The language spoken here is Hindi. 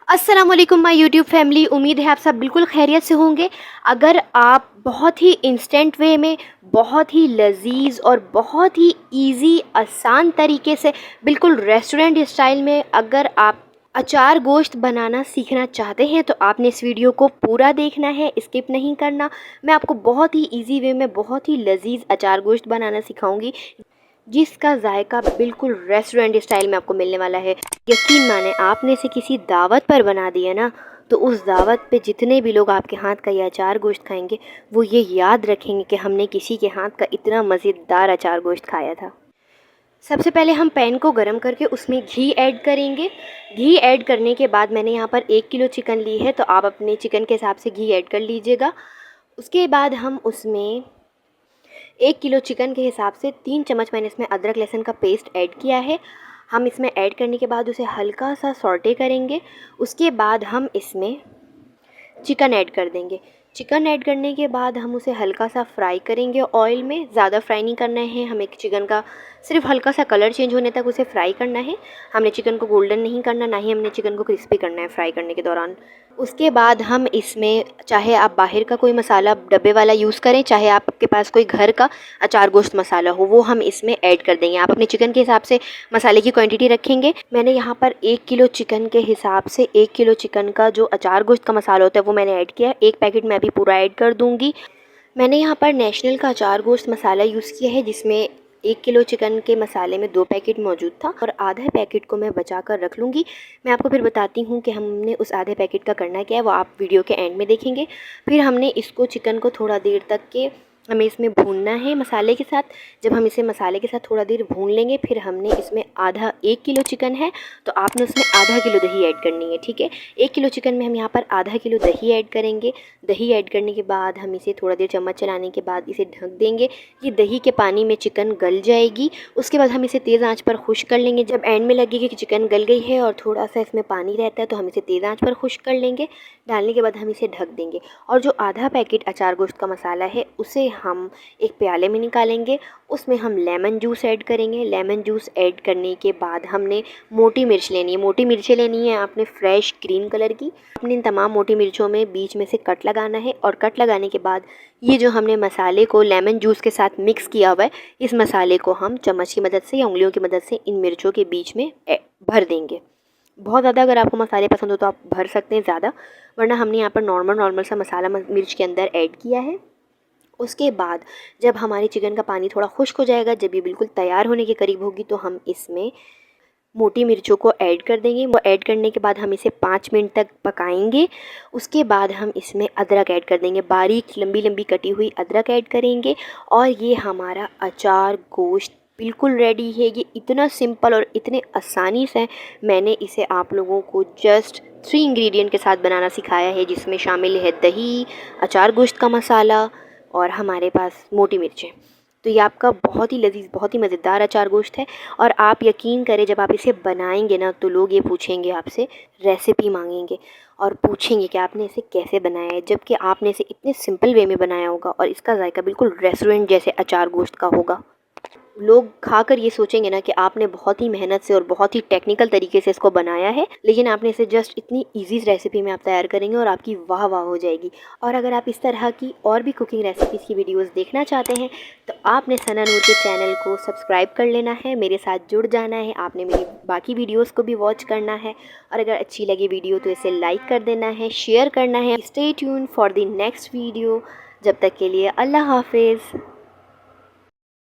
अस्सलाम वालेकुम माय यूट्यूब फैमिली। उम्मीद है आप सब बिल्कुल खैरियत से होंगे। अगर आप बहुत ही इंस्टेंट वे में, बहुत ही लजीज और बहुत ही इजी आसान तरीके से, बिल्कुल रेस्टोरेंट स्टाइल में अगर आप अचार गोश्त बनाना सीखना चाहते हैं तो आपने इस वीडियो को पूरा देखना है, स्किप नहीं करना। मैं आपको बहुत ही इजी वे में बहुत ही लजीज अचार गोश्त बनाना सिखाऊंगी जिसका जायका बिल्कुल रेस्टोरेंट स्टाइल में आपको मिलने वाला है। यकीन माने, आपने इसे किसी दावत पर बना दिया ना, तो उस दावत पे जितने भी लोग आपके हाथ का ये अचार गोश्त खाएंगे वो ये याद रखेंगे कि हमने किसी के हाथ का इतना मज़ेदार अचार गोश्त खाया था। सबसे पहले हम पैन को गरम करके उसमें घी ऐड करेंगे। घी ऐड करने के बाद मैंने यहाँ पर 1 किलो चिकन ली है, तो आप अपने चिकन के हिसाब से घी ऐड कर लीजिएगा। उसके बाद हम उसमें 1 किलो चिकन के हिसाब से 3 चम्मच मैंने इसमें अदरक लहसुन का पेस्ट ऐड किया है। हम इसमें ऐड करने के बाद उसे हल्का सा सॉटे करेंगे। उसके बाद हम इसमें चिकन ऐड कर देंगे। चिकन ऐड करने के बाद हम उसे हल्का सा फ्राई करेंगे ऑयल में। ज़्यादा फ्राई नहीं करना है हमें, चिकन का सिर्फ हल्का सा कलर चेंज होने तक उसे फ्राई करना है। हमने चिकन को गोल्डन नहीं करना, ना ही हमने चिकन को क्रिस्पी करना है फ्राई करने के दौरान। उसके बाद हम इसमें, चाहे आप बाहर का कोई मसाला डब्बे वाला यूज़ करें, चाहे आपके पास कोई घर का अचार गोश्त मसाला हो, वो हम इसमें ऐड कर देंगे। आप अपने चिकन के हिसाब से मसाले की क्वांटिटी रखेंगे। मैंने यहाँ पर 1 किलो चिकन के हिसाब से 1 किलो चिकन का जो अचार गोश्त का मसाला होता है वो मैंने ऐड किया है। 1 पैकेट मैं अभी पूरा ऐड कर दूँगी। मैंने यहाँ पर नेशनल का अचार गोश्त मसाला यूज़ किया है, जिसमें 1 किलो चिकन के मसाले में 2 पैकेट मौजूद था और आधा पैकेट को मैं बचा कर रख लूँगी। मैं आपको फिर बताती हूँ कि हमने उस आधे पैकेट का करना क्या है, वो आप वीडियो के एंड में देखेंगे। फिर हमने इसको चिकन को थोड़ा देर तक के हमें इसमें भूनना है मसाले के साथ। जब हम इसे मसाले के साथ थोड़ा देर भून लेंगे, फिर हमने इसमें 1 किलो चिकन है तो आपने उसमें आधा किलो दही ऐड करनी है, ठीक है। 1 किलो चिकन में हम यहाँ पर आधा किलो दही ऐड करेंगे। दही ऐड करने के बाद हम इसे थोड़ा देर चम्मच चलाने के बाद इसे ढक देंगे। ये दही के पानी में चिकन गल जाएगी। उसके बाद हम इसे तेज़ आंच पर खुश्क कर लेंगे। जब एंड में लगेगी कि चिकन गल गई है और थोड़ा सा इसमें पानी रहता है, तो हम इसे तेज़ आंच पर खुश्क कर लेंगे। डालने के बाद हम इसे ढक देंगे और जो आधा पैकेट अचार गोश्त का मसाला है उसे हम एक प्याले में निकालेंगे। उसमें हम लेमन जूस ऐड करेंगे। लेमन जूस ऐड करने के बाद हमने मोटी मिर्च लेनी है। मोटी मिर्चें लेनी है आपने फ्रेश ग्रीन कलर की। अपने इन तमाम मोटी मिर्चों में बीच में से कट लगाना है और कट लगाने के बाद ये जो हमने मसाले को लेमन जूस के साथ मिक्स किया हुआ है, इस मसाले को हम चम्मच की मदद से या उंगलियों की मदद से इन मिर्चों के बीच में भर देंगे। बहुत ज़्यादा अगर आपको मसाले पसंद हो तो आप भर सकते हैं ज़्यादा, वरना हमने यहाँ पर नॉर्मल सा मसाला मिर्च के अंदर ऐड किया है। उसके बाद जब हमारी चिकन का पानी थोड़ा खुश्क हो जाएगा, जब ये बिल्कुल तैयार होने के करीब होगी, तो हम इसमें मोटी मिर्चों को ऐड कर देंगे। वो ऐड करने के बाद हम इसे 5 मिनट तक पकाएंगे। उसके बाद हम इसमें अदरक ऐड कर देंगे, बारीक लंबी लंबी कटी हुई अदरक ऐड करेंगे और ये हमारा अचार गोश्त बिल्कुल रेडी है। ये इतना सिंपल और इतने आसानी से मैंने इसे आप लोगों को जस्ट 3 इंग्रेडिएंट के साथ बनाना सिखाया है, जिसमें शामिल है दही, अचार गोश्त का मसाला और हमारे पास मोटी मिर्चें। तो ये आपका बहुत ही लजीज, बहुत ही मज़ेदार अचार गोश्त है। और आप यकीन करें, जब आप इसे बनाएंगे ना, तो लोग ये पूछेंगे आपसे, रेसिपी मांगेंगे और पूछेंगे कि आपने इसे कैसे बनाया है, जबकि आपने इसे इतने सिंपल वे में बनाया होगा और इसका जायका बिल्कुल रेस्टोरेंट जैसे अचार गोश्त का होगा। लोग खाकर ये सोचेंगे ना कि आपने बहुत ही मेहनत से और बहुत ही टेक्निकल तरीके से इसको बनाया है, लेकिन आपने इसे जस्ट इतनी इजी रेसिपी में आप तैयार करेंगे और आपकी वाह वाह हो जाएगी। और अगर आप इस तरह की और भी कुकिंग रेसिपीज़ की वीडियोस देखना चाहते हैं तो आपने सना नूर के चैनल को सब्सक्राइब कर लेना है, मेरे साथ जुड़ जाना है। आपने मेरी बाकी वीडियोज़ को भी वॉच करना है और अगर अच्छी लगी वीडियो तो इसे लाइक कर देना है, शेयर करना है। Stay tune for the next video. जब तक के लिए अल्लाह हाफिज़।